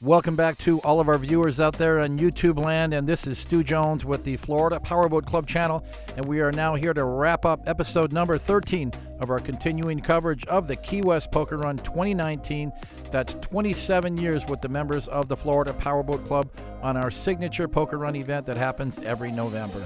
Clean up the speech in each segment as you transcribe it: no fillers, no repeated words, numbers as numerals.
Welcome back to all of our viewers out there on YouTube land, and this is Stu Jones with the Florida Powerboat Club channel, and we are now here to wrap up episode number 13 of our continuing coverage of the Key West Poker Run 2019. That's 27 years with the members of the Florida Powerboat Club on our signature poker run event that happens every November.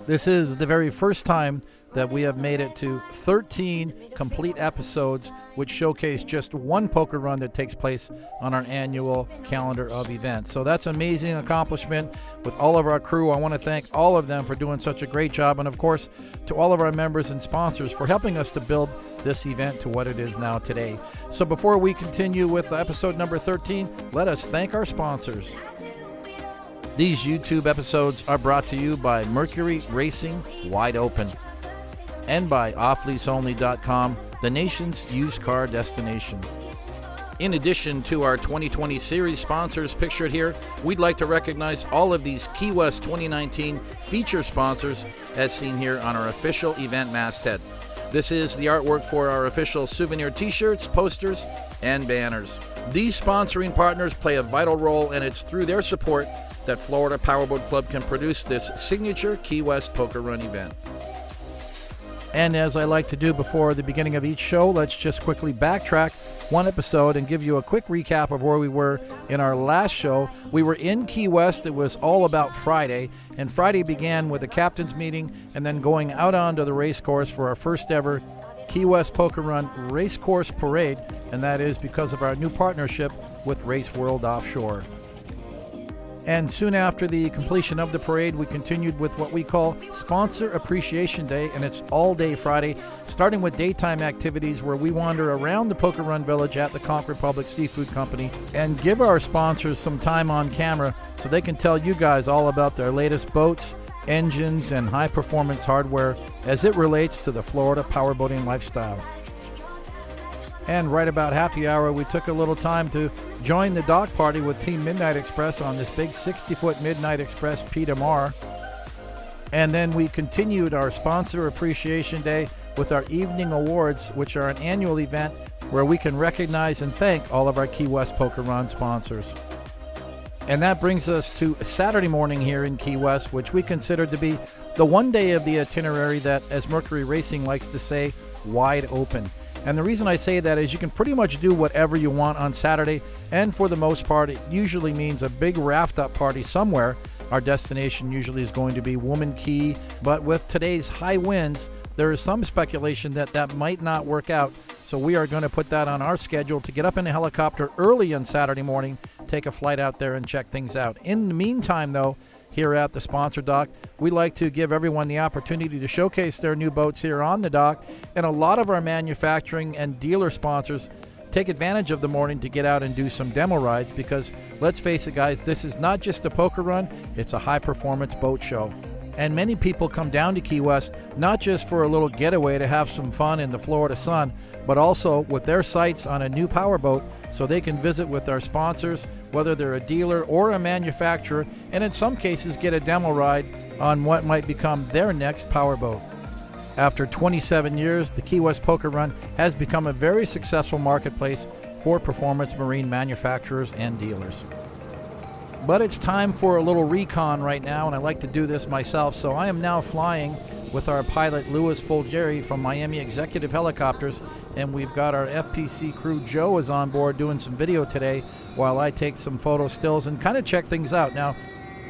This is the very first time that we have made it to 13 complete episodes which showcase just one poker run that takes place on our annual calendar of events. So that's an amazing accomplishment with all of our crew. I want to thank all of them for doing such a great job, and of course to all of our members and sponsors for helping us to build this event to what it is now today. So before we continue with episode number 13, let us thank our sponsors. These YouTube episodes are brought to you by Mercury Racing Wide Open and by offleaseonly.com, the nation's used car destination. In addition to our 2020 series sponsors pictured here, we'd like to recognize all of these Key West 2019 feature sponsors as seen here on our official event masthead. This is the artwork for our official souvenir t-shirts, posters, and banners. These sponsoring partners play a vital role, and it's through their support that Florida Powerboat Club can produce this signature Key West Poker Run event. And as I like to do before the beginning of each show, let's just quickly backtrack one episode and give you a quick recap of where we were in our last show. We were in Key West. It was all about Friday, and Friday began with a captain's meeting and then going out onto the race course for our first ever Key West Poker Run Race Course Parade, and that is because of our new partnership with Race World Offshore. And soon after the completion of the parade, we continued with what we call Sponsor Appreciation Day, and it's all day Friday, starting with daytime activities where we wander around the Poker Run Village at the Conch Republic Seafood Company and give our sponsors some time on camera so they can tell you guys all about their latest boats, engines, and high-performance hardware as it relates to the Florida powerboating lifestyle. And right about happy hour, we took a little time to join the dock party with Team Midnight Express on this big 60-foot Midnight Express P-to-Mar. And then we continued our Sponsor Appreciation Day with our Evening Awards, which are an annual event where we can recognize and thank all of our Key West Poker Run sponsors. And that brings us to Saturday morning here in Key West, which we consider to be the one day of the itinerary that, as Mercury Racing likes to say, wide open. And the reason I say that is you can pretty much do whatever you want on Saturday, and for the most part, it usually means a big raft-up party somewhere. Our destination usually is going to be Woman Key, but with today's high winds, there is some speculation that that might not work out. So we are going to put that on our schedule to get up in a helicopter early on Saturday morning, take a flight out there and check things out. In the meantime, though, here at the sponsor dock, we like to give everyone the opportunity to showcase their new boats here on the dock, and a lot of our manufacturing and dealer sponsors take advantage of the morning to get out and do some demo rides because, let's face it guys, this is not just a poker run, it's a high-performance boat show. And many people come down to Key West not just for a little getaway to have some fun in the Florida sun, but also with their sights on a new powerboat so they can visit with our sponsors, whether they're a dealer or a manufacturer, and in some cases get a demo ride on what might become their next powerboat. After 27 years, the Key West Poker Run has become a very successful marketplace for performance marine manufacturers and dealers. But it's time for a little recon right now, and I like to do this myself, so I am now flying with our pilot Louis Folgeri from Miami Executive Helicopters, and we've got our FPC crew Joe is on board doing some video today while I take some photo stills and kind of check things out. Now,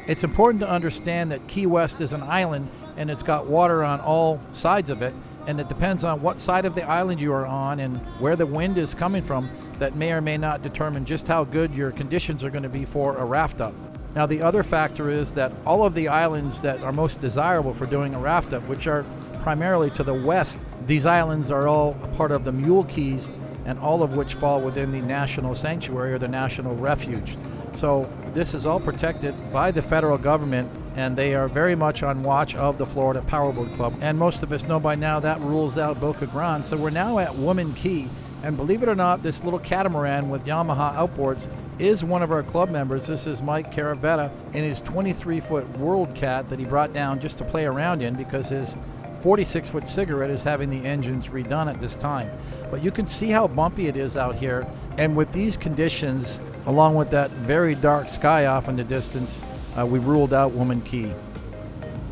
it's important to understand that Key West is an island and it's got water on all sides of it, and it depends on what side of the island you are on and where the wind is coming from that may or may not determine just how good your conditions are going to be for a raft up. Now, the other factor is that all of the islands that are most desirable for doing a raft up, which are primarily to the west, these islands are all a part of the Mule Keys, and all of which fall within the National Sanctuary or the National Refuge. So this is all protected by the federal government, and they are very much on watch of the Florida Powerboat Club. And most of us know by now that rules out Boca Grande. So we're now at Woman Key, and believe it or not, this little catamaran with Yamaha outboards is one of our club members. This is Mike Caravetta in his 23-foot World Cat that he brought down just to play around in because his 46-foot Cigarette is having the engines redone at this time. But you can see how bumpy it is out here, and with these conditions, Along with that very dark sky off in the distance, we ruled out Woman Key.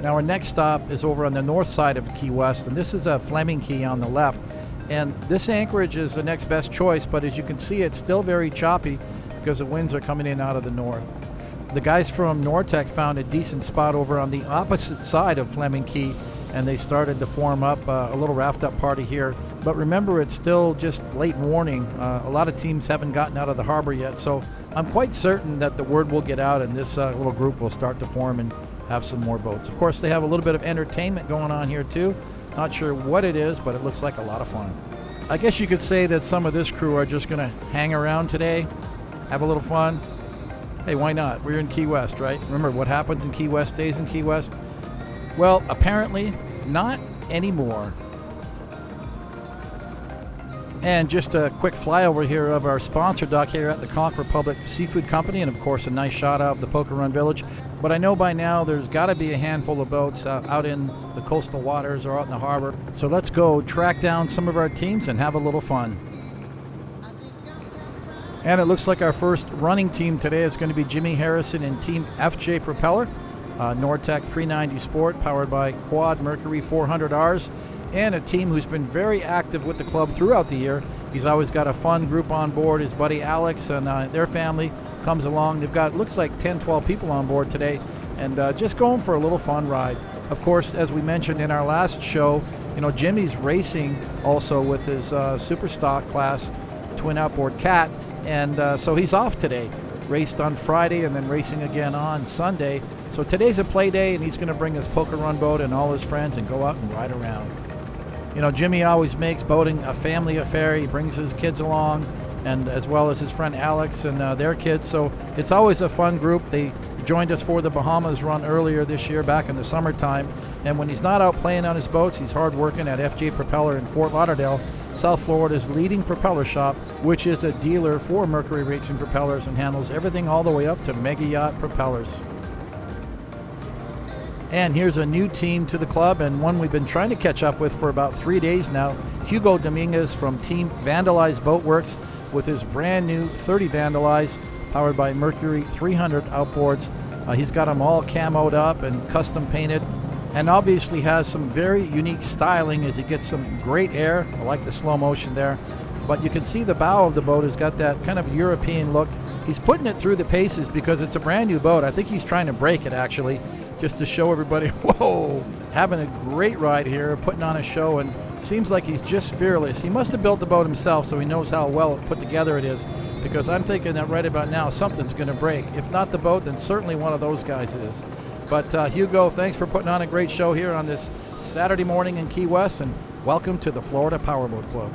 Now our next stop is over on the north side of Key West, and this is a Fleming Key on the left. And this anchorage is the next best choice, but as you can see, it's still very choppy because the winds are coming in out of the north. The guys from Nortec found a decent spot over on the opposite side of Fleming Key, and they started to form up a little raft-up party here. But remember, it's still just late morning. A lot of teams haven't gotten out of the harbor yet, so I'm quite certain that the word will get out and this little group will start to form and have some more boats. Of course, they have a little bit of entertainment going on here too. Not sure what it is, but it looks like a lot of fun. I guess you could say that some of this crew are just going to hang around today, have a little fun. Hey, why not? We're in Key West, right? Remember, what happens in Key West stays in Key West? Well, apparently not anymore. And just a quick flyover here of our sponsor dock here at the Conch Republic Seafood Company, and of course a nice shot out of the Poker Run Village. But I know by now there's got to be a handful of boats out in the coastal waters or out in the harbor. So let's go track down some of our teams and have a little fun. And it looks like our first running team today is going to be Jimmy Harrison and Team FJ Propeller. Nortec 390 Sport powered by Quad Mercury 400Rs, and a team who's been very active with the club throughout the year. He's always got a fun group on board. His buddy Alex and their family comes along. They've got, looks like 10, 12 people on board today, and just going for a little fun ride. Of course, as we mentioned in our last show, you know, Jimmy's racing also with his super stock class twin outboard Cat, and so he's off today. Raced on Friday and then racing again on Sunday. So today's a play day, and he's going to bring his Poker Run boat and all his friends and go out and ride around. You know, Jimmy always makes boating a family affair. He brings his kids along, and as well as his friend Alex and their kids. So it's always a fun group. They joined us for the Bahamas run earlier this year back in the summertime. And when he's not out playing on his boats, he's hard working at FJ Propeller in Fort Lauderdale, South Florida's leading propeller shop, which is a dealer for Mercury Racing propellers and handles everything all the way up to mega yacht propellers. And here's a new team to the club, and one we've been trying to catch up with for about 3 days now. Hugo Dominguez from Team Vandalize Boatworks with his brand new 30 Vandalize powered by Mercury 300 outboards. He's got them all camoed up and custom painted, and obviously has some very unique styling as he gets some great air. I like the slow motion there. But you can see the bow of the boat has got that kind of European look. He's putting it through the paces because it's a brand new boat. I think he's trying to break it actually, just to show everybody, whoa, having a great ride here, putting on a show, and seems like he's just fearless. He must have built the boat himself, so he knows how well put together it is, because I'm thinking that right about now something's going to break. If not the boat, then certainly one of those guys is. But Hugo, thanks for putting on a great show here on this Saturday morning in Key West, and welcome to the Florida Powerboat Club.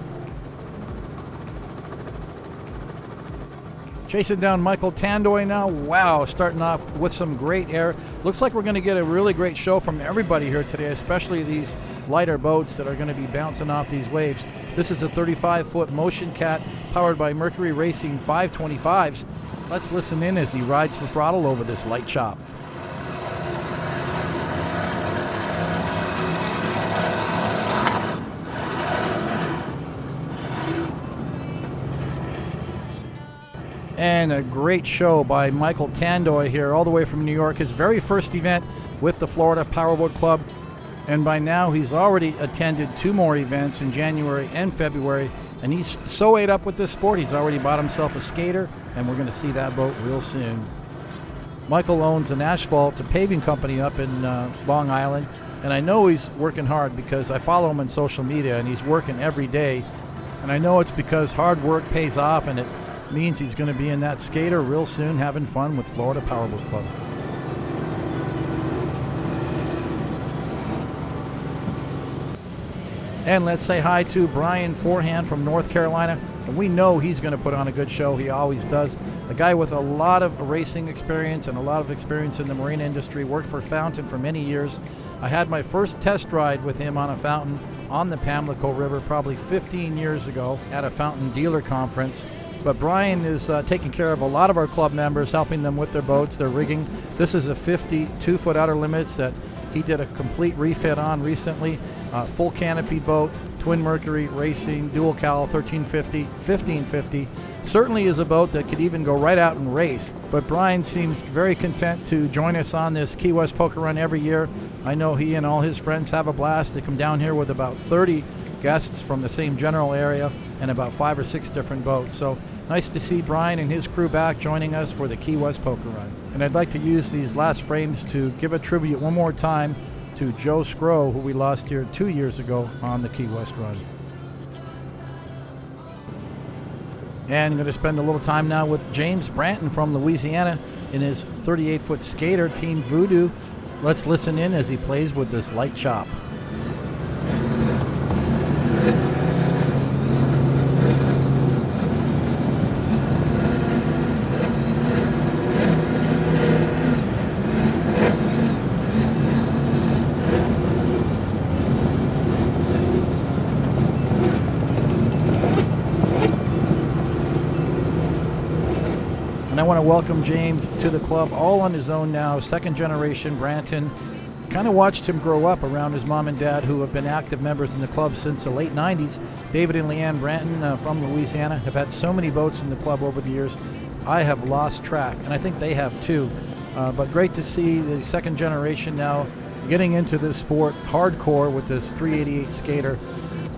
Chasing down Michael Tandoy now. Wow, starting off with some great air. Looks like we're going to get a really great show from everybody here today, especially these lighter boats that are going to be bouncing off these waves. This is a 35-foot Motion Cat powered by Mercury Racing 525s. Let's listen in as he rides the throttle over this light chop. And a great show by Michael Tandoy here, all the way from New York. His very first event with the Florida Powerboat Club. And by now, he's already attended 2 more events in January and February. And he's so ate up with this sport, he's already bought himself a skater. And we're going to see that boat real soon. Michael owns an asphalt paving company up in Long Island. And I know he's working hard because I follow him on social media, and he's working every day. And I know it's because hard work pays off, and it means he's going to be in that skater real soon, having fun with Florida Powerboat Club. And let's say hi to Brian Forehand from North Carolina. And we know he's going to put on a good show. He always does. A guy with a lot of racing experience and a lot of experience in the marine industry. Worked for Fountain for many years. I had my first test ride with him on a Fountain on the Pamlico River probably 15 years ago at a Fountain dealer conference. But Brian is taking care of a lot of our club members, helping them with their boats, their rigging. This is a 52-foot outer limits that he did a complete refit on recently. Full canopy boat, twin Mercury Racing, dual cal 1350, 1550. certainly is a boat that could even go right out and race. But Brian seems very content to join us on this Key West Poker Run every year. I know he and all his friends have a blast. They come down here with about 30 guests from the same general area and about 5 or 6 different boats. So nice to see Brian and his crew back joining us for the Key West Poker Run. And I'd like to use these last frames to give a tribute one more time to Joe Scrow, who we lost here 2 years ago on the Key West Run. And I'm going to spend a little time now with James Branton from Louisiana in his 38-foot skater, Team Voodoo. Let's listen in as he plays with this light chop. And I want to welcome James to the club all on his own now, second generation Branton. Kind of watched him grow up around his mom and dad, who have been active members in the club since the late 90s. David and Leanne Branton from Louisiana have had so many boats in the club over the years. I have lost track, and I think they have too. But great to see the second generation now getting into this sport hardcore with this 388 skater.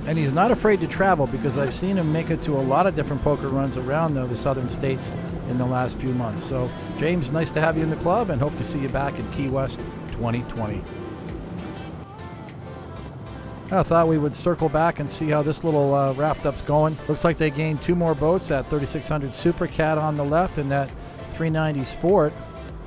And he's not afraid to travel, because I've seen him make it to a lot of different poker runs around the southern states in the last few months. So, James, nice to have you in the club, and hope to see you back in Key West 2020. I thought we would circle back and see how this little raft up's going. Looks like they gained 2 more boats, that 3600 Super Cat on the left and that 390 Sport.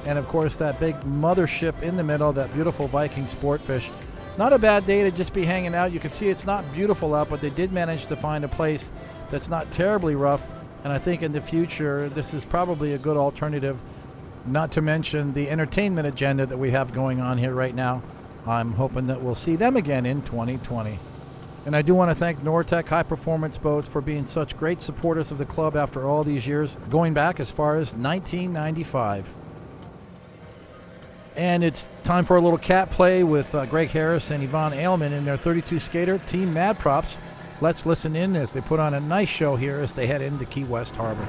And of course that big mothership in the middle, that beautiful Viking Sportfish. Not a bad day to just be hanging out. You can see it's not beautiful out, but they did manage to find a place that's not terribly rough. And I think in the future, this is probably a good alternative, not to mention the entertainment agenda that we have going on here right now. I'm hoping that we'll see them again in 2020. And I do want to thank Nortec High Performance Boats for being such great supporters of the club after all these years, going back as far as 1995. And it's time for a little cat play with Greg Harris and Yvonne Ailman in their 32 skater, Team Mad Props. Let's listen in as they put on a nice show here as they head into Key West Harbor.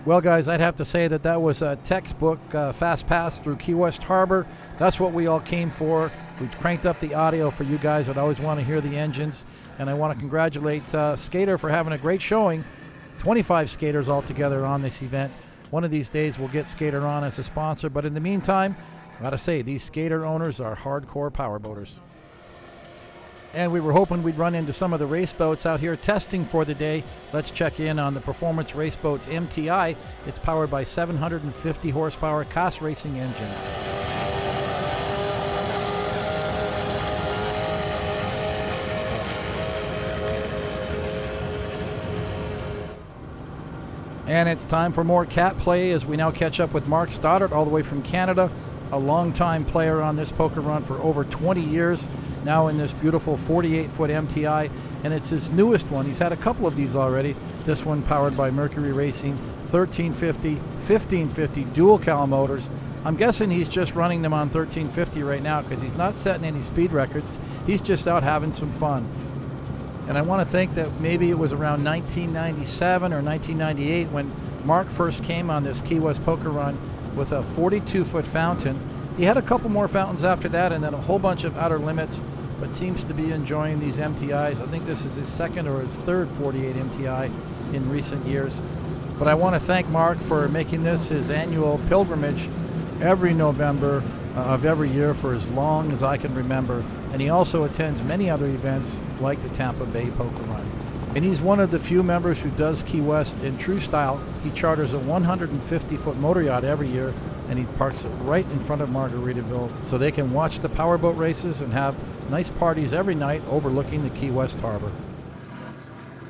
Well, guys, I'd have to say that was a textbook fast pass through Key West Harbor. That's what we all came for. We cranked up the audio for you guys that always want to hear the engines. And I want to congratulate Skater for having a great showing. 25 skaters altogether on this event. One of these days we'll get Skater on as a sponsor. But in the meantime, I got to say, these Skater owners are hardcore powerboaters. And we were hoping we'd run into some of the race boats out here testing for the day. Let's check in on the Performance Race Boats MTI. It's powered by 750 horsepower Koss Racing engines. And it's time for more cat play as we now catch up with Mark Stoddart all the way from Canada, a longtime player on this poker run for over 20 years. Now in this beautiful 48-foot MTI, and it's his newest one. He's had a couple of these already. This one powered by Mercury Racing, 1350, 1550 dual cowl motors. I'm guessing he's just running them on 1350 right now because he's not setting any speed records. He's just out having some fun. And I want to think that maybe it was around 1997 or 1998 when Mark first came on this Key West poker run with a 42-foot fountain. He had a couple more fountains after that and then a whole bunch of outer limits, but seems to be enjoying these MTIs. I think this is his second or his third 48 MTI in recent years. But I want to thank Mark for making this his annual pilgrimage every November of every year for as long as I can remember. And he also attends many other events like the Tampa Bay Poker Run. And he's one of the few members who does Key West in true style. He charters a 150-foot motor yacht every year, and he parks it right in front of Margaritaville so they can watch the powerboat races and have nice parties every night overlooking the Key West harbor.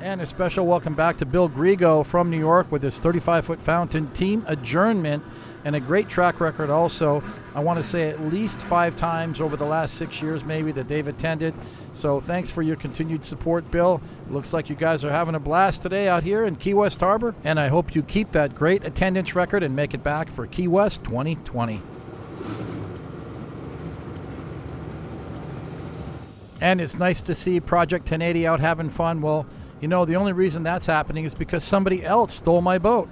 And a special welcome back to Bill Griego from New York with his 35-foot fountain team adjournment and a great track record also. I want to say at least 5 times over the last 6 years maybe that they've attended. So thanks for your continued support, Bill. Looks like you guys are having a blast today out here in Key West Harbor, and I hope you keep that great attendance record and make it back for Key West 2020. And it's nice to see Project 1080 out having fun. Well, you know, the only reason that's happening is because somebody else stole my boat.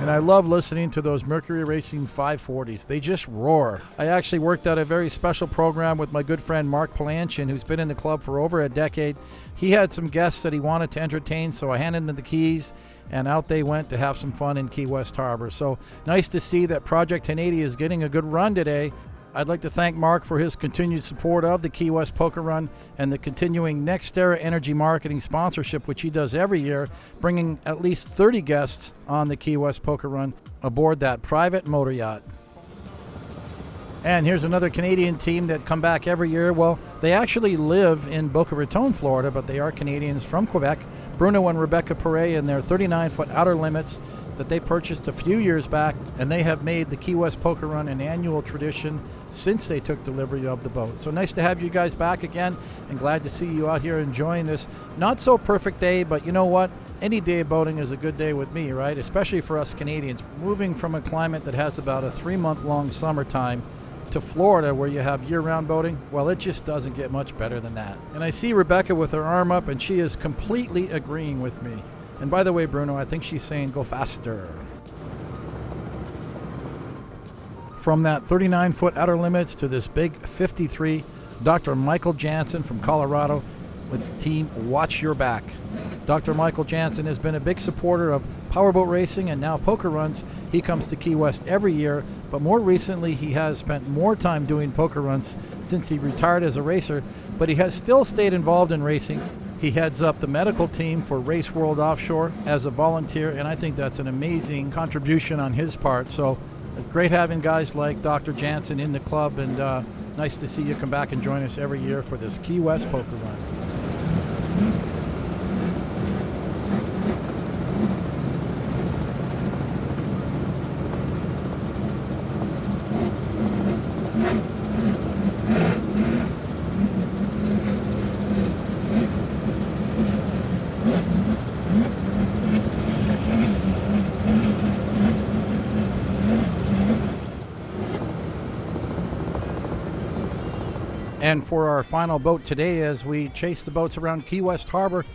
And I love listening to those Mercury Racing 540s. They just roar. I actually worked out a very special program with my good friend Mark Palanchin, who's been in the club for over a decade. He had some guests that he wanted to entertain, so I handed them the keys, and out they went to have some fun in Key West Harbor. So nice to see that Project 1080 is getting a good run today. I'd like to thank Mark for his continued support of the Key West Poker Run and the continuing NextEra Energy Marketing sponsorship, which he does every year, bringing at least 30 guests on the Key West Poker Run aboard that private motor yacht. And here's another Canadian team that come back every year. Well, they actually live in Boca Raton, Florida, but they are Canadians from Quebec. Bruno and Rebecca Perret in their 39-foot outer limits that they purchased a few years back, and they have made the Key West Poker Run an annual tradition since they took delivery of the boat. So nice to have you guys back again, and glad to see you out here enjoying this not so perfect day, but you know what? Any day of boating is a good day with me, right? Especially for us Canadians. Moving from a climate that has about a 3-month-long summertime to Florida where you have year-round boating, well, it just doesn't get much better than that. And I see Rebecca with her arm up, and she is completely agreeing with me. And by the way, Bruno, I think she's saying go faster. From that 39-foot outer limits to this big 53, Dr. Michael Jansen from Colorado with team Watch Your Back. Dr. Michael Jansen has been a big supporter of powerboat racing and now poker runs. He comes to Key West every year, but more recently he has spent more time doing poker runs since he retired as a racer, but he has still stayed involved in racing. He heads up the medical team for Race World Offshore as a volunteer, and I think that's an amazing contribution on his part. So great having guys like Dr. Jansen in the club, and nice to see you come back and join us every year for this Key West Poker Run. And for our final boat today, as we chase the boats around Key West Harbor,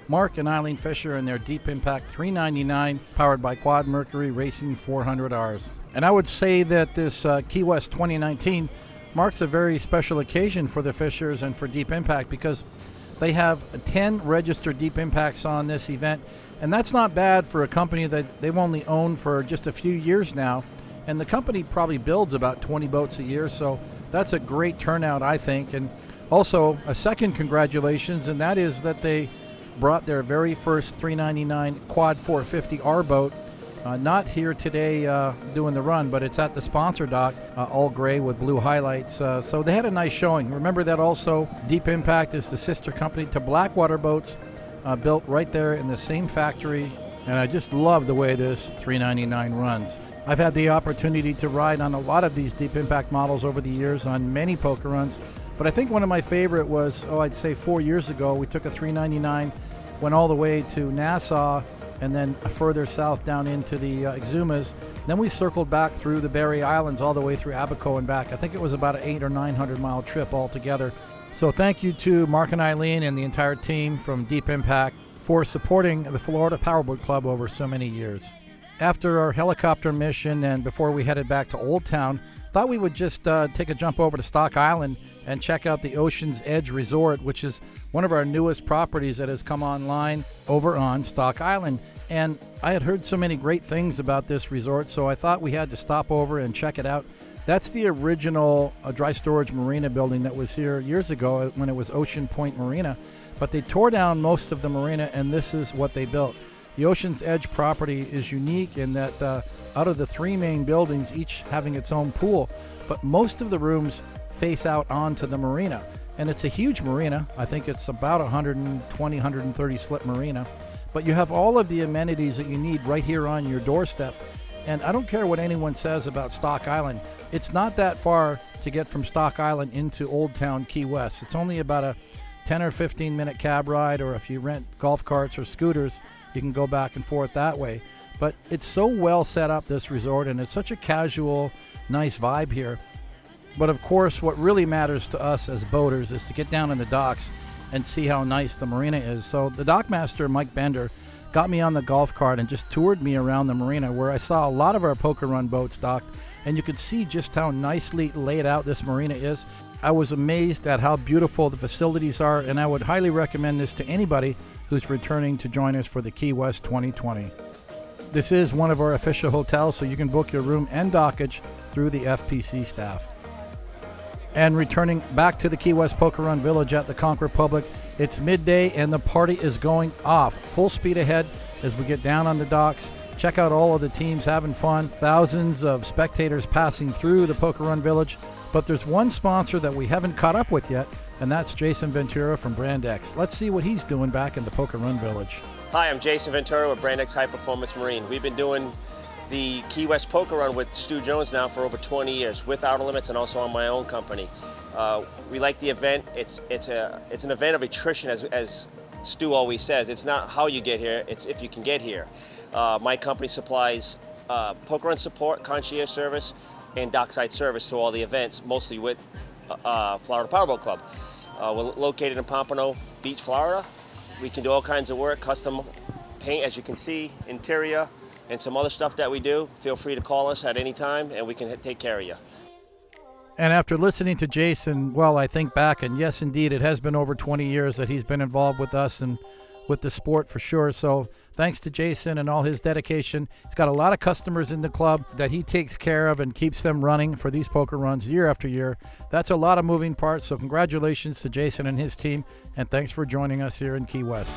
Mark and Eileen Fisher in their Deep Impact 399, powered by Quad Mercury Racing 400Rs. And I would say that this Key West 2019 marks a very special occasion for the Fishers and for Deep Impact, because they have 10 registered Deep Impacts on this event. And that's not bad for a company that they've only owned for just a few years now. And the company probably builds about 20 boats a year, so that's a great turnout, I think. And also a second congratulations, and that is that they brought their very first 399 Quad 450R boat, not here today doing the run, but it's at the sponsor dock, all gray with blue highlights. So they had a nice showing. Remember that also Deep Impact is the sister company to Blackwater Boats, built right there in the same factory. And I just love the way this 399 runs. I've had the opportunity to ride on a lot of these Deep Impact models over the years on many poker runs, but I think one of my favorite was, I'd say 4 years ago, we took a 399, went all the way to Nassau, and then further south down into the Exumas. Then we circled back through the Berry Islands all the way through Abaco and back. I think it was about an 800 or 900 mile trip altogether. So thank you to Mark and Eileen and the entire team from Deep Impact for supporting the Florida Powerboat Club over so many years. After our helicopter mission and before we headed back to Old Town, thought we would just take a jump over to Stock Island and check out the Ocean's Edge Resort, which is one of our newest properties that has come online over on Stock Island. And I had heard so many great things about this resort, so I thought we had to stop over and check it out. That's the original dry storage marina building that was here years ago when it was Ocean Point Marina. But they tore down most of the marina, and this is what they built. The Ocean's Edge property is unique in that out of the 3 main buildings, each having its own pool, but most of the rooms face out onto the marina. And it's a huge marina. I think it's about 120, 130 slip marina. But you have all of the amenities that you need right here on your doorstep. And I don't care what anyone says about Stock Island. It's not that far to get from Stock Island into Old Town Key West. It's only about a 10 or 15 minute cab ride, or if you rent golf carts or scooters, you can go back and forth that way. But it's so well set up, this resort, and it's such a casual, nice vibe here. But of course, what really matters to us as boaters is to get down in the docks and see how nice the marina is. So the dockmaster, Mike Bender, got me on the golf cart and just toured me around the marina, where I saw a lot of our poker run boats docked, and you could see just how nicely laid out this marina is. I was amazed at how beautiful the facilities are, and I would highly recommend this to anybody who's returning to join us for the Key West 2020. This is one of our official hotels, so you can book your room and dockage through the FPC staff. And returning back to the Key West Poker Run Village at the Conch Republic, it's midday and the party is going off. Full speed ahead as we get down on the docks. Check out all of the teams having fun. Thousands of spectators passing through the Poker Run Village. But there's one sponsor that we haven't caught up with yet, and that's Jason Ventura from Brand X. Let's see what he's doing back in the Poker Run Village. Hi, I'm Jason Ventura with Brand X High Performance Marine. We've been doing the Key West Poker Run with Stu Jones now for over 20 years, with Outer Limits and also on my own company. We like the event. It's an event of attrition, as Stu always says. It's not how you get here, it's if you can get here. My company supplies poker run support, concierge service, and dockside service to all the events, mostly with Florida Powerboat Club. We're located in Pompano Beach, Florida. We can do all kinds of work, custom paint, as you can see, interior, and some other stuff that we do. Feel free to call us at any time, and we can take care of you. And after listening to Jason, well, I think back, and yes, indeed, it has been over 20 years that he's been involved with us and with the sport for sure. So thanks to Jason and all his dedication. He's got a lot of customers in the club that he takes care of and keeps them running for these poker runs year after year. That's a lot of moving parts. So congratulations to Jason and his team, and thanks for joining us here in Key West.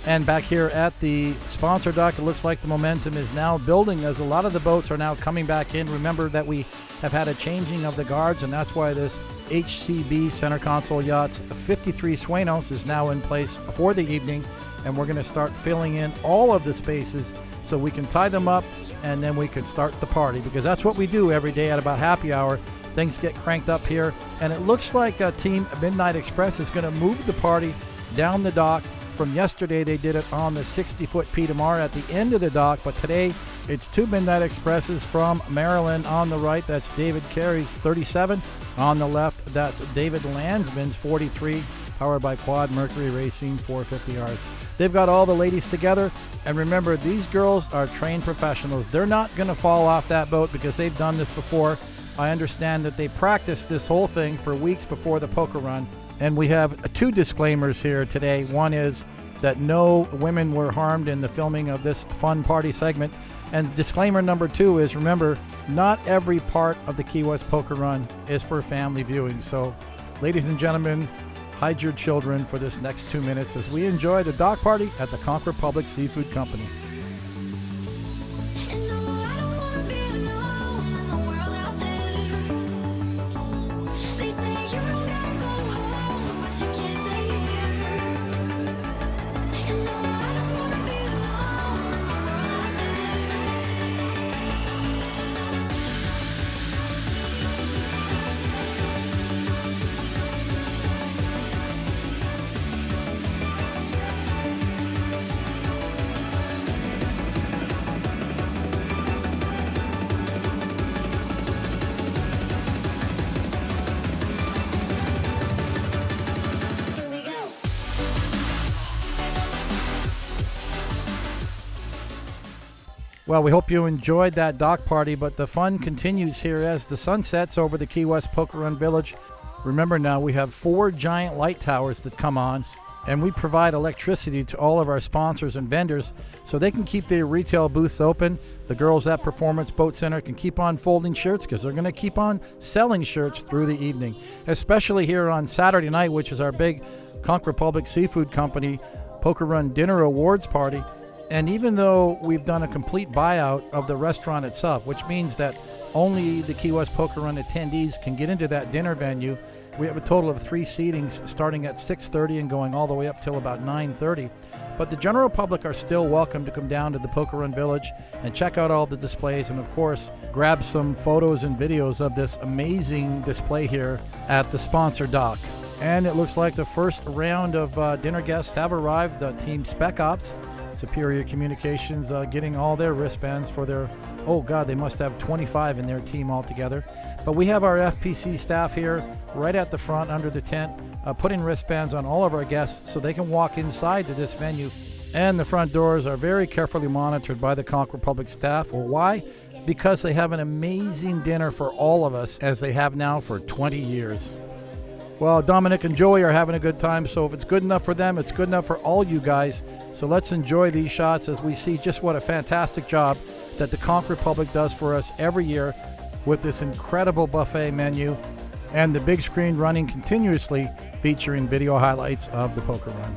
And back here at the sponsor dock, it looks like the momentum is now building as a lot of the boats are now coming back in. Remember that we have had a changing of the guards, and that's why this HCB Center Console Yachts 53 Suenos is now in place for the evening, and we're going to start filling in all of the spaces so we can tie them up and then we can start the party, because that's what we do every day at about happy hour. Things get cranked up here, and it looks like Team Midnight Express is going to move the party down the dock. From yesterday, they did it on the 60-foot P&R at the end of the dock, but today it's 2 Midnight Expresses from Maryland on the right. That's David Carey's 37. On the left, that's David Landsman's 43, powered by Quad Mercury Racing 450Rs. They've got all the ladies together, and remember, these girls are trained professionals. They're not going to fall off that boat because they've done this before. I understand that they practiced this whole thing for weeks before the poker run. And we have 2 disclaimers here today. One is that no women were harmed in the filming of this fun party segment. And disclaimer number 2 is, remember, not every part of the Key West Poker Run is for family viewing. So, ladies and gentlemen, hide your children for this next 2 minutes as we enjoy the dock party at the Conch Republic Seafood Company. Well, we hope you enjoyed that dock party, but the fun continues here as the sun sets over the Key West Poker Run Village. Remember now, we have 4 giant light towers that come on, And we provide electricity to all of our sponsors and vendors so they can keep their retail booths open. The girls at Performance Boat Center can keep on folding shirts because they're going to keep on selling shirts through the evening, especially here on Saturday night, which is our big Conch Republic Seafood Company Poker Run Dinner Awards Party. And even though we've done a complete buyout of the restaurant itself, which means that only the Key West Poker Run attendees can get into that dinner venue, we have a total of 3 seatings starting at 6:30 and going all the way up till about 9:30. But the general public are still welcome to come down to the Poker Run Village and check out all the displays and, of course, grab some photos and videos of this amazing display here at the sponsor dock. And it looks like the first round of dinner guests have arrived. Team Spec Ops, Superior Communications, getting all their wristbands for their, oh God, they must have 25 in their team altogether. But we have our FPC staff here right at the front under the tent, putting wristbands on all of our guests so they can walk inside to this venue. And the front doors are very carefully monitored by the Conch Republic staff. Well, why? Because they have an amazing dinner for all of us, as they have now for 20 years. Well, Dominic and Joey are having a good time, so if it's good enough for them, it's good enough for all you guys. So let's enjoy these shots as we see just what a fantastic job that the Conch Republic does for us every year with this incredible buffet menu and the big screen running continuously, featuring video highlights of the Poker Run.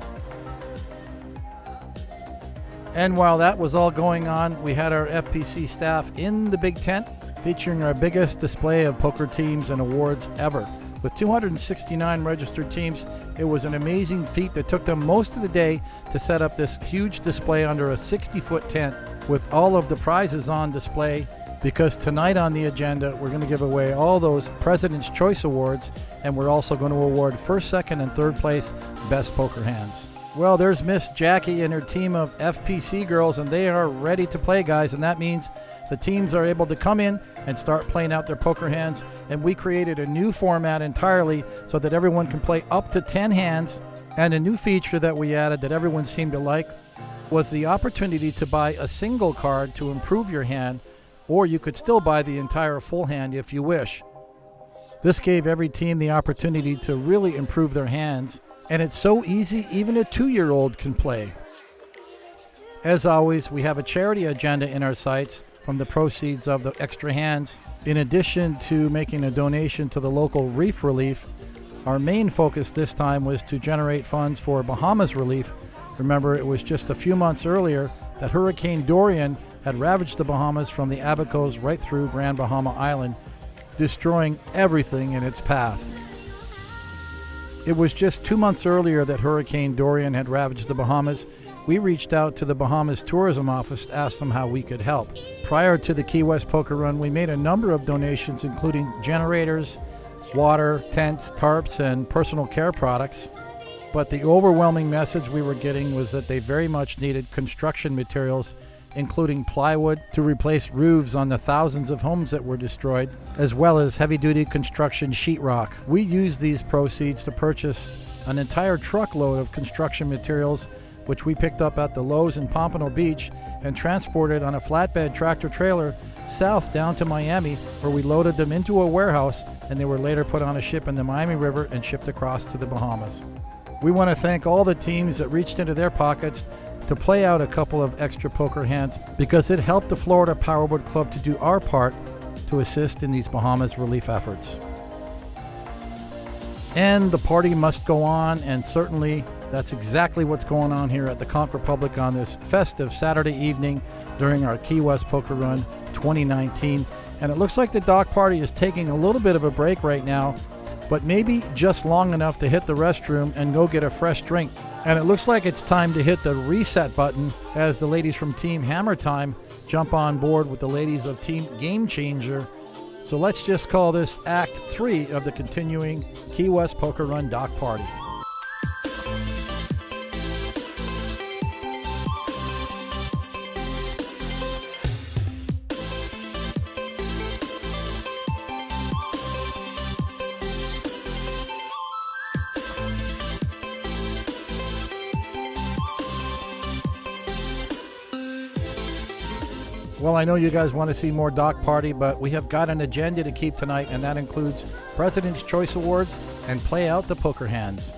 And while that was all going on, we had our FPC staff in the big tent, featuring our biggest display of poker teams and awards ever. With 269 registered teams, it was an amazing feat that took them most of the day to set up this huge display under a 60-foot tent with all of the prizes on display, because tonight on the agenda, we're going to give away all those President's Choice Awards, and we're also going to award first, second, and third place Best Poker Hands. Well, there's Miss Jackie and her team of FPC girls, and they are ready to play, guys, and that means the teams are able to come in and start playing out their poker hands. And we created a new format entirely so that everyone can play up to 10 hands. And a new feature that we added that everyone seemed to like was the opportunity to buy a single card to improve your hand, or you could still buy the entire full hand if you wish. This gave every team the opportunity to really improve their hands, and it's so easy even a 2-year-old can play. As always, we have a charity agenda in our sites from the proceeds of the extra hands. In addition to making a donation to the local reef relief, our main focus this time was to generate funds for Bahamas relief. Remember, it was just a few months earlier that Hurricane Dorian had ravaged the Bahamas from the Abacos right through Grand Bahama Island, destroying everything in its path. It was just 2 months earlier that Hurricane Dorian had ravaged the Bahamas. We reached out to the Bahamas Tourism Office to ask them how we could help. Prior to the Key West Poker Run, we made a number of donations, including generators, water, tents, tarps, and personal care products. But the overwhelming message we were getting was that they very much needed construction materials, including plywood to replace roofs on the thousands of homes that were destroyed, as well as heavy-duty construction sheetrock. We used these proceeds to purchase an entire truckload of construction materials, which we picked up at the Lowe's in Pompano Beach and transported on a flatbed tractor trailer south down to Miami, where we loaded them into a warehouse, and they were later put on a ship in the Miami River and shipped across to the Bahamas. We want to thank all the teams that reached into their pockets to play out a couple of extra poker hands, because it helped the Florida Powerboat Club to do our part to assist in these Bahamas relief efforts. And the party must go on, and certainly that's exactly what's going on here at the Conch Republic on this festive Saturday evening during our Key West Poker Run 2019. And it looks like the dock party is taking a little bit of a break right now, but maybe just long enough to hit the restroom and go get a fresh drink. And it looks like it's time to hit the reset button as the ladies from Team Hammer Time jump on board with the ladies of Team Game Changer. So let's just call this Act 3 of the continuing Key West Poker Run dock party. Well, I know you guys want to see more dock party, but we have got an agenda to keep tonight, and that includes President's Choice Awards and play out the poker hands.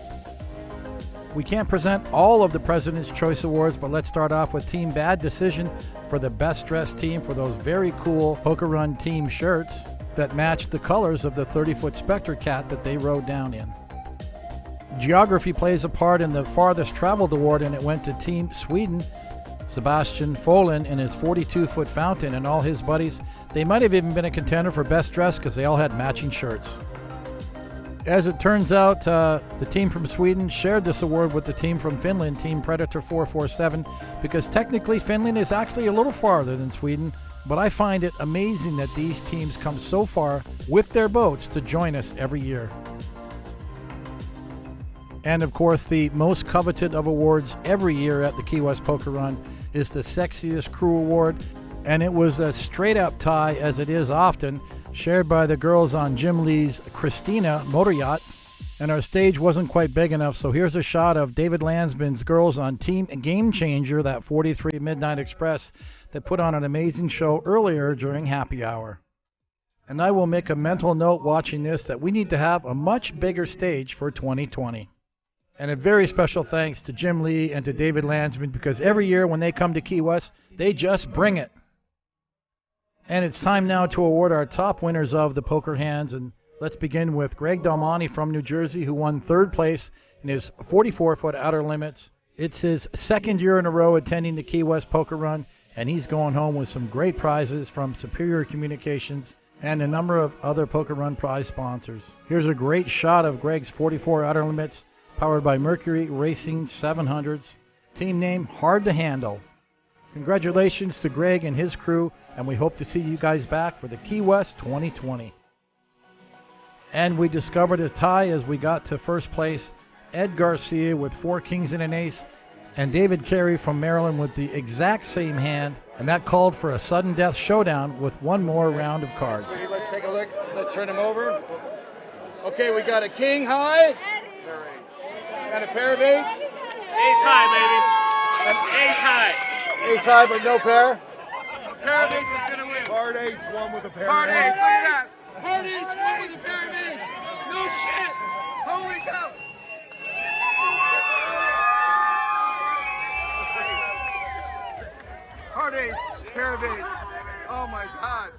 We can't present all of the President's Choice Awards, but let's start off with Team Bad Decision for the best dressed team for those very cool Poker Run team shirts that matched the colors of the 30-foot Spectre cat that they rode down in. Geography plays a part in the farthest traveled award, and it went to Team Sweden. Sebastian Folin in his 42-foot fountain and all his buddies. They might have even been a contender for best dressed because they all had matching shirts. As it turns out, the team from Sweden shared this award with the team from Finland, Team Predator 447, because technically Finland is actually a little farther than Sweden, but I find it amazing that these teams come so far with their boats to join us every year. And of course, the most coveted of awards every year at the Key West Poker Run is the Sexiest Crew Award, and it was a straight-up tie, as it is often, shared by the girls on Jim Lee's Christina motor yacht. And our stage wasn't quite big enough, so here's a shot of David Landsman's girls on Team Game Changer, that 43 Midnight Express that put on an amazing show earlier during happy hour. And I will make a mental note watching this that we need to have a much bigger stage for 2020. And a very special thanks to Jim Lee and to David Landsman, because every year when they come to Key West, they just bring it. And it's time now to award our top winners of the Poker Hands. And let's begin with Greg Dalmani from New Jersey, who won third place in his 44-foot outer limits. It's his second year in a row attending the Key West Poker Run, and he's going home with some great prizes from Superior Communications and a number of other Poker Run prize sponsors. Here's a great shot of Greg's 44 outer limits, powered by Mercury Racing 700s. Team name, Hard to Handle. Congratulations to Greg and his crew, and we hope to see you guys back for the Key West 2020. And we discovered a tie as we got to first place. Ed Garcia with 4 kings and an ace, and David Carey from Maryland with the exact same hand, and that called for a sudden death showdown with one more round of cards. Let's take a look. Let's turn them over. Okay, we got a king high. And a pair of eights. Ace high, baby. Ace high. Ace high, but no pair. A pair of eights is going to win. Hard eights, one with a pair Hard of eights, eights. look at that. Hard eights, one with a pair of eights. No shit. Holy cow. Hard eights, pair of eights. Oh my God.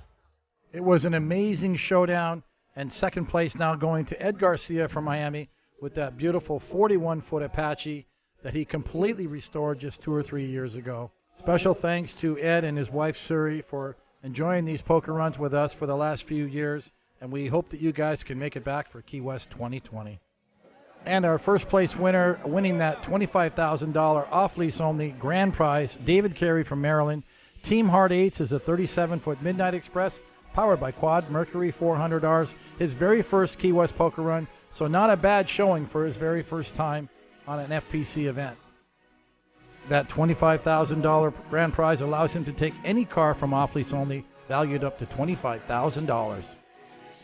It was an amazing showdown, and second place now going to Ed Garcia from Miami with that beautiful 41-foot Apache that he completely restored just 2 or 3 years ago. Special thanks to Ed and his wife Suri for enjoying these poker runs with us for the last few years, and we hope that you guys can make it back for Key West 2020. And our first place winner, winning that $25,000 off-lease only grand prize, David Carey from Maryland. Team Hard Eights is a 37-foot Midnight Express powered by Quad Mercury 400Rs, his very first Key West poker run, so not a bad showing for his very first time on an FPC event. That $25,000 grand prize allows him to take any car from off-lease only, valued up to $25,000.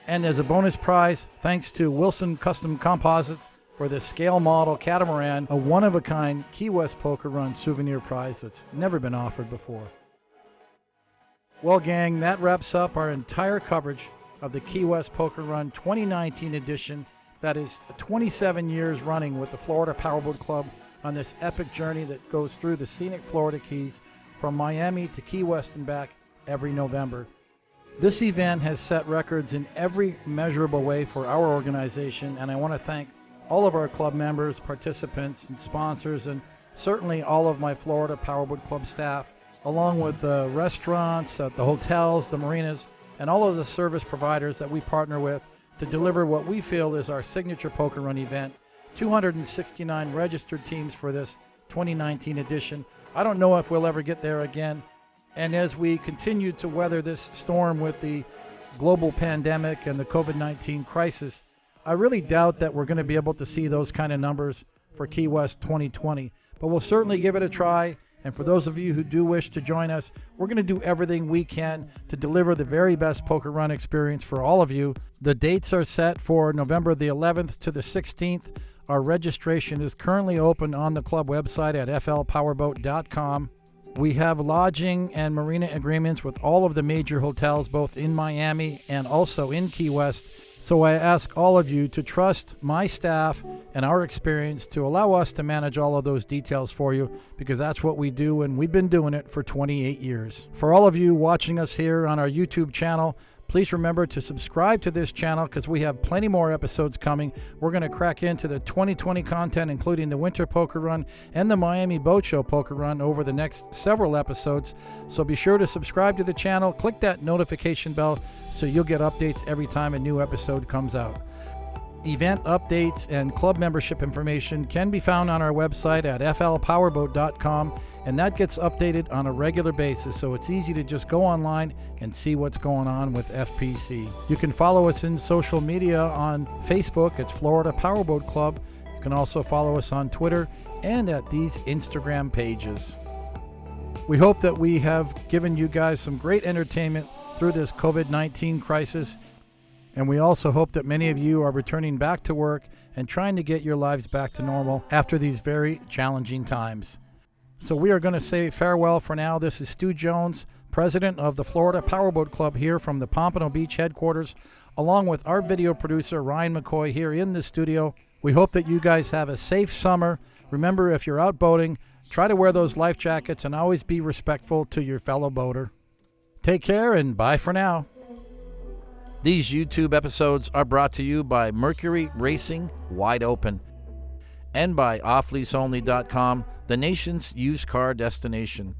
And as a bonus prize, thanks to Wilson Custom Composites for the scale model catamaran, a one-of-a-kind Key West Poker Run souvenir prize that's never been offered before. Well, gang, that wraps up our entire coverage of the Key West Poker Run 2019 edition. That is 27 years running with the Florida Powerboat Club on this epic journey that goes through the scenic Florida Keys from Miami to Key West and back every November. This event has set records in every measurable way for our organization, and I want to thank all of our club members, participants, and sponsors, and certainly all of my Florida Powerboat Club staff, along with the restaurants, the hotels, the marinas, and all of the service providers that we partner with to deliver what we feel is our signature poker run event. 269 registered teams for this 2019 edition. I don't know if we'll ever get there again. And as we continue to weather this storm with the global pandemic and the COVID-19 crisis, I really doubt that we're going to be able to see those kind of numbers for Key West 2020. But we'll certainly give it a try. And for those of you who do wish to join us, we're going to do everything we can to deliver the very best poker run experience for all of you. The dates are set for November the 11th to the 16th. Our registration is currently open on the club website at flpowerboat.com. We have lodging and marina agreements with all of the major hotels, both in Miami and also in Key West. So I ask all of you to trust my staff and our experience to allow us to manage all of those details for you, because that's what we do, and we've been doing it for 28 years. For all of you watching us here on our YouTube channel, please remember to subscribe to this channel because we have plenty more episodes coming. We're going to crack into the 2020 content, including the Winter Poker Run and the Miami Boat Show Poker Run over the next several episodes. So be sure to subscribe to the channel, click that notification bell so you'll get updates every time a new episode comes out. Event updates and club membership information can be found on our website at flpowerboat.com, and that gets updated on a regular basis, so it's easy to just go online and see what's going on with FPC. You can follow us in social media on Facebook. It's Florida Powerboat Club. You can also follow us on Twitter and at these Instagram pages. We hope that we have given you guys some great entertainment through this COVID-19 crisis. And we also hope that many of you are returning back to work and trying to get your lives back to normal after these very challenging times. So we are going to say farewell for now. This is Stu Jones, president of the Florida Powerboat Club here from the Pompano Beach headquarters, along with our video producer Ryan McCoy here in the studio. We hope that you guys have a safe summer. Remember, if you're out boating, try to wear those life jackets and always be respectful to your fellow boater. Take care and bye for now. These YouTube episodes are brought to you by Mercury Racing Wide Open and by offleaseonly.com, the nation's used car destination.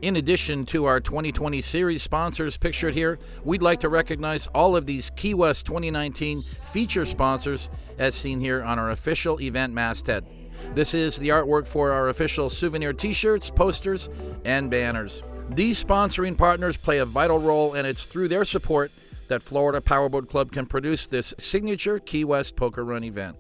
In addition to our 2020 series sponsors pictured here, we'd like to recognize all of these Key West 2019 feature sponsors as seen here on our official event masthead. This is the artwork for our official souvenir t-shirts, posters, and banners. These sponsoring partners play a vital role, and it's through their support that Florida Powerboat Club can produce this signature Key West Poker Run event.